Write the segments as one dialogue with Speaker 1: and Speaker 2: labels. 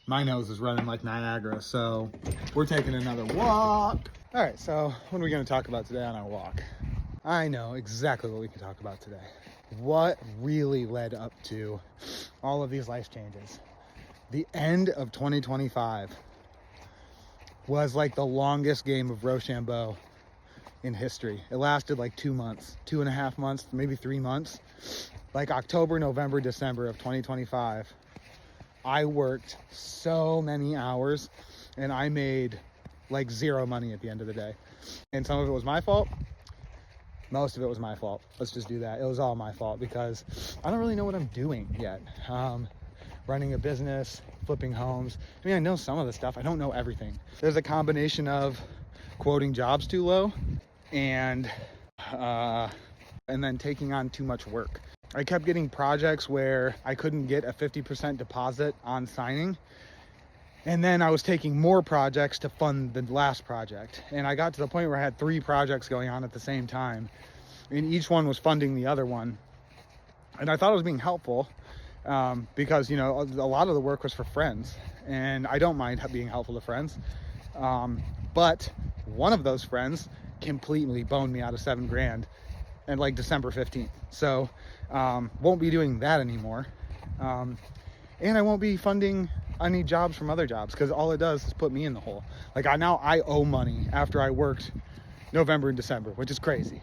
Speaker 1: My nose is running like Niagara, so we're taking another walk. All right, so what are we going to talk about today on our walk? I know exactly what we can talk about today. What really led up to all of these life changes? The end of 2025 was like the longest game of Rochambeau in history. It lasted like 2 months, 2.5 months, maybe 3 months. Like October, November, December of 2025. I worked so many hours and I made like zero money at the end of the day. And some of it was my fault. Most of it was my fault. Let's just do that. It was all my fault because I don't really know what I'm doing yet. Running a business, flipping homes. I mean, I know some of the stuff. I don't know everything. There's a combination of quoting jobs too low and then taking on too much work. I kept getting projects where I couldn't get a 50% deposit on signing. And then I was taking more projects to fund the last project. And I got to the point where I had 3 projects going on at the same time. And each one was funding the other one. And I thought it was being helpful because, you know, a lot of the work was for friends. And I don't mind being helpful to friends. But one of those friends completely boned me out of $7,000 and like December 15th. So won't be doing that anymore. And I won't be funding any jobs from other jobs because all it does is put me in the hole. Like I owe money after I worked November and December, which is crazy.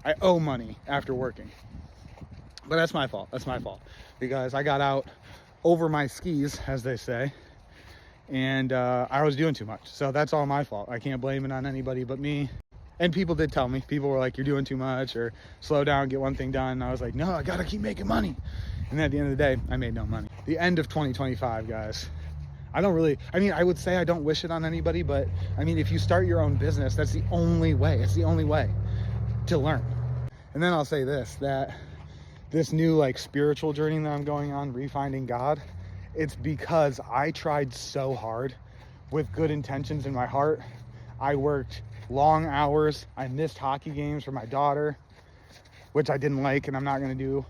Speaker 1: I owe money after working. But that's my fault. That's my fault because I got out over my skis, as they say, and I was doing too much. So that's all my fault. I can't blame it on anybody but me. And people did tell me, people were like, you're doing too much, or slow down, get one thing done. And I was like, no, I gotta keep making money. And then at the end of the day, I made no money. The end of 2025, guys. I would say I don't wish it on anybody, but I mean, if you start your own business, that's the only way. It's the only way to learn. And then I'll say this, that this new like spiritual journey that I'm going on, refinding God, it's because I tried so hard with good intentions in my heart. I worked long hours. I missed hockey games for my daughter, which I didn't like and I'm not going to do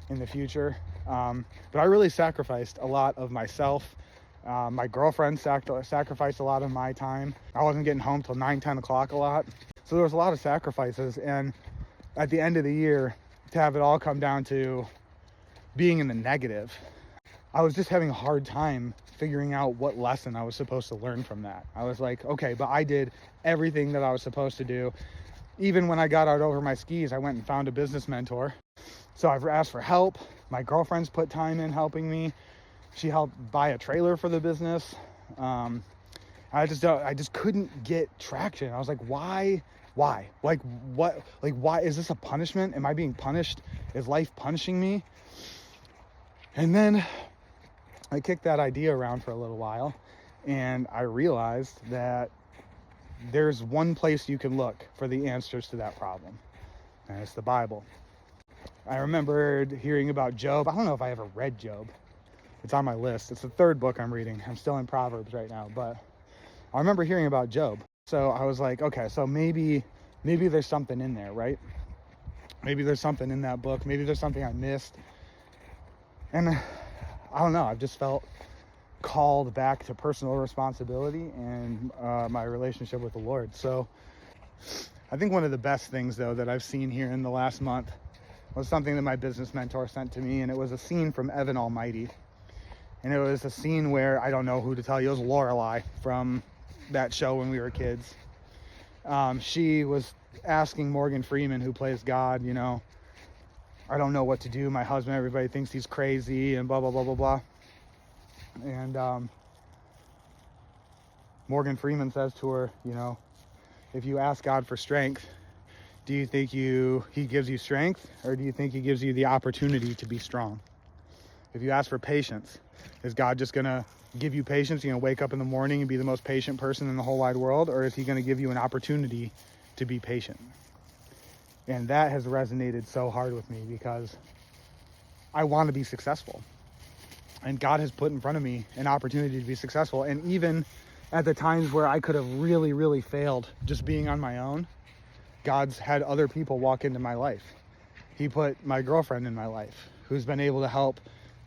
Speaker 1: in the future. But I really sacrificed a lot of myself. My girlfriend sacrificed a lot of my time. I wasn't getting home till 9-10 o'clock a lot. So there was a lot of sacrifices. And at the end of the year, to have it all come down to being in the negative, I was just having a hard time figuring out what lesson I was supposed to learn from that. I was like, okay, but I did everything that I was supposed to do. Even when I got out over my skis, I went and found a business mentor. So I've asked for help. My girlfriend's put time in helping me. She helped buy a trailer for the business. I just couldn't get traction. I was like, why? Like, what? Like, why? Is this a punishment? Am I being punished? Is life punishing me? And then I kicked that idea around for a little while, and I realized that there's one place you can look for the answers to that problem, and it's the Bible. I remembered hearing about Job. I don't know if I ever read Job. It's on my list. It's the 3rd book I'm reading. I'm still in Proverbs right now, but I remember hearing about Job. So I was like, okay, so maybe there's something in there, right? Maybe there's something in that book. Maybe there's something I missed. And I don't know. I've just felt called back to personal responsibility and my relationship with the Lord. So I think one of the best things, though, that I've seen here in the last month was something that my business mentor sent to me, and it was a scene from Evan Almighty. And it was a scene where, I don't know who to tell you, it was Lorelai from that show when we were kids. She was asking Morgan Freeman, who plays God, you know, I don't know what to do. My husband, everybody thinks he's crazy and blah, blah, blah, blah, blah. And Morgan Freeman says to her, you know, if you ask God for strength, do you think he gives you strength, or do you think he gives you the opportunity to be strong? If you ask for patience, is God just going to give you patience? You're going to wake up in the morning and be the most patient person in the whole wide world? Or is he going to give you an opportunity to be patient? And that has resonated so hard with me because I want to be successful. And God has put in front of me an opportunity to be successful. And even at the times where I could have really, really failed just being on my own, God's had other people walk into my life. He put my girlfriend in my life who's been able to help,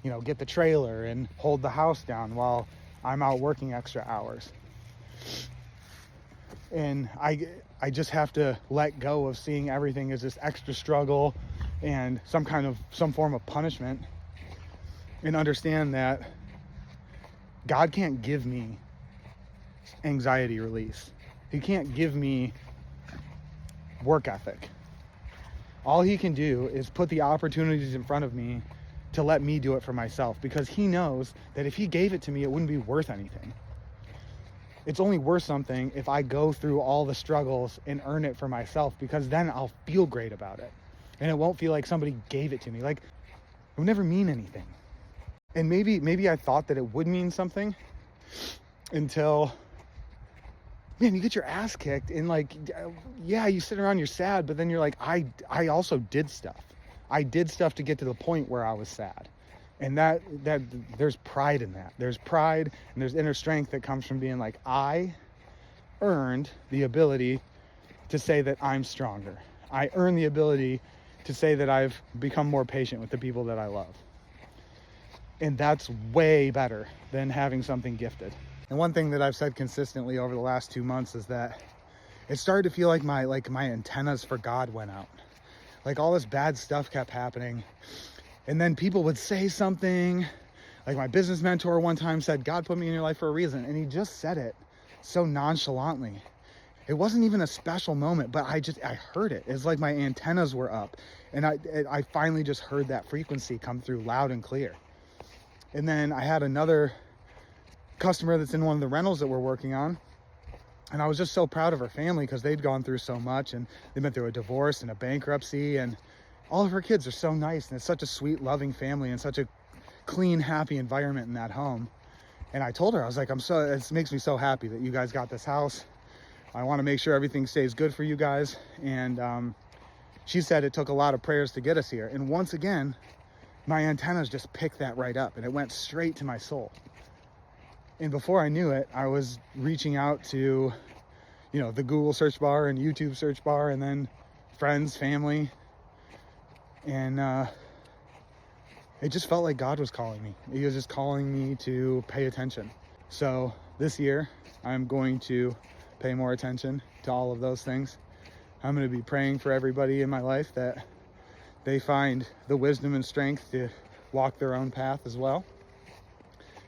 Speaker 1: you know, get the trailer and hold the house down while I'm out working extra hours. And I just have to let go of seeing everything as this extra struggle and some form of punishment, and understand that God can't give me anxiety release. He can't give me work ethic. All he can do is put the opportunities in front of me to let me do it for myself, because he knows that if he gave it to me, it wouldn't be worth anything. It's only worth something if I go through all the struggles and earn it for myself, because then I'll feel great about it. And it won't feel like somebody gave it to me. Like, it would never mean anything. And maybe I thought that it would mean something until, man, you get your ass kicked, and like, yeah, you sit around, you're sad, but then you're like, I also did stuff. I did stuff to get to the point where I was sad. And that there's pride in that. There's pride and there's inner strength that comes from being like, I earned the ability to say that I'm stronger. I earned the ability to say that I've become more patient with the people that I love. And that's way better than having something gifted. And one thing that I've said consistently over the last 2 months is that it started to feel like my antennas for God went out. Like, all this bad stuff kept happening. And then people would say something, like my business mentor one time said, God put me in your life for a reason. And he just said it so nonchalantly. It wasn't even a special moment, but I heard it. It's like my antennas were up. And I finally just heard that frequency come through loud and clear. And then I had another customer that's in one of the rentals that we're working on. And I was just so proud of her family, because they'd gone through so much, and they've been through a divorce and a bankruptcy, and all of her kids are so nice, and it's such a sweet, loving family, and such a clean, happy environment in that home. And I told her, I was like, it makes me so happy that you guys got this house. I want to make sure everything stays good for you guys. And she said it took a lot of prayers to get us here. And once again, my antennas just picked that right up, and it went straight to my soul. And before I knew it, I was reaching out to, the Google search bar and YouTube search bar, and then friends, family. And it just felt like God was calling me. He was just calling me to pay attention. So this year, I'm going to pay more attention to all of those things. I'm going to be praying for everybody in my life that they find the wisdom and strength to walk their own path as well.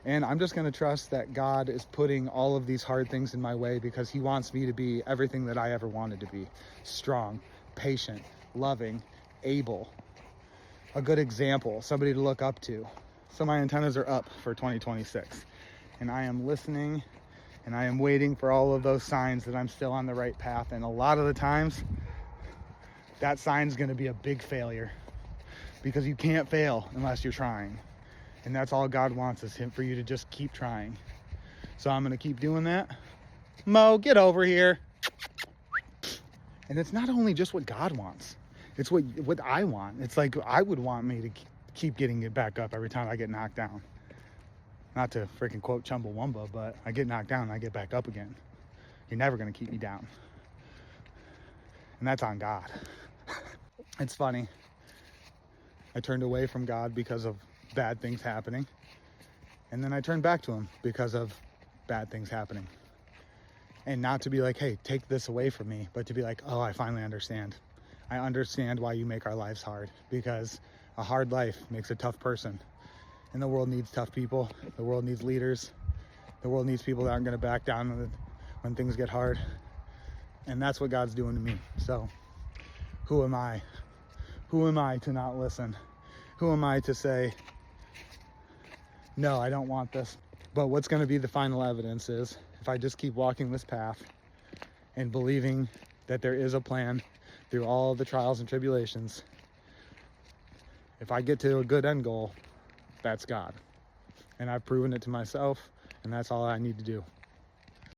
Speaker 1: And I'm just going to trust that God is putting all of these hard things in my way, because he wants me to be everything that I ever wanted to be. Strong, patient, loving, able, a good example, somebody to look up to. So my antennas are up for 2026. And I am listening, and I am waiting for all of those signs that I'm still on the right path. And a lot of the times, that sign's going to be a big failure, because you can't fail unless you're trying. And that's all God wants, is for you to just keep trying. So I'm going to keep doing that. Mo, get over here. And it's not only just what God wants. It's what I want. It's like, I would want me to keep getting it back up every time I get knocked down. Not to freaking quote Chumbawamba, but I get knocked down and I get back up again. You're never going to keep me down. And that's on God. It's funny. I turned away from God because of bad things happening, and then I turned back to him because of bad things happening. And not to be like, hey, take this away from me, but to be like, oh, I finally understand. I understand why you make our lives hard, because a hard life makes a tough person, and the world needs tough people. The world needs leaders. The world needs people that aren't going to back down when things get hard. And that's what God's doing to me. So who am I? Who am I to not listen? Who am I to say, no, I don't want this? But what's going to be the final evidence is, if I just keep walking this path and believing that there is a plan through all the trials and tribulations, if I get to a good end goal, that's God. And I've proven it to myself, and that's all I need to do.